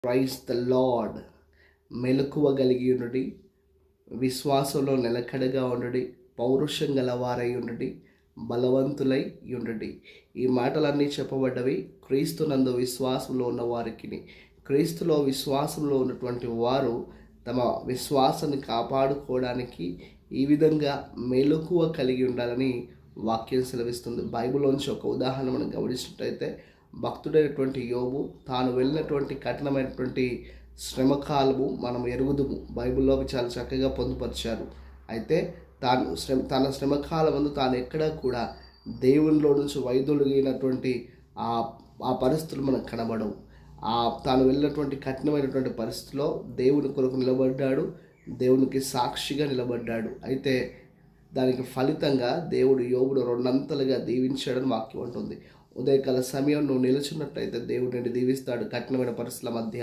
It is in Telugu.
Praise the lord. మెలకువ కలిగి ఉండుడి, విశ్వాసంలో నిలకడగా ఉండుడి, పౌరుషం గలవారై ఉండుడి, బలవంతులై ఉండుడి. ఈ మాటలన్నీ చెప్పబడ్డవి క్రీస్తునందు విశ్వాసంలో ఉన్న వారికి. క్రీస్తులో విశ్వాసంలో ఉన్నటువంటి వారు తమ విశ్వాసాన్ని కాపాడుకోవడానికి ఈ విధంగా మెలకువ కలిగి ఉండాలని వాక్యం సెలవిస్తుంది. బైబిల్లోంచి ఒక ఉదాహరణ మనం గమనించినట్టయితే, భక్తుడైనటువంటి యోబు తాను వెళ్ళినటువంటి కఠినమైనటువంటి శ్రమకాలము మనం ఎరుగుదుము. బైబిల్లో చాలా చక్కగా పొందుపరిచారు. అయితే తన శ్రమకాలం ముందు తాను ఎక్కడా కూడా దేవునిలో నుంచి వైదొలిగినటువంటి ఆ పరిస్థితులు మనకు కనబడవు. తాను వెళ్ళినటువంటి కఠినమైనటువంటి పరిస్థితిలో దేవుని కొరకు నిలబడ్డాడు, దేవునికి సాక్షిగా నిలబడ్డాడు. అయితే దానికి ఫలితంగా దేవుడు యోబును రెండంతలుగా దీవించాడని వాక్యం ఉంటుంది. ఉదయకాల సమయం నువ్వు నిలుచున్నట్టయితే దేవుడు నిన్ను దీవిస్తాడు కఠినమైన పరిస్థితుల మధ్య.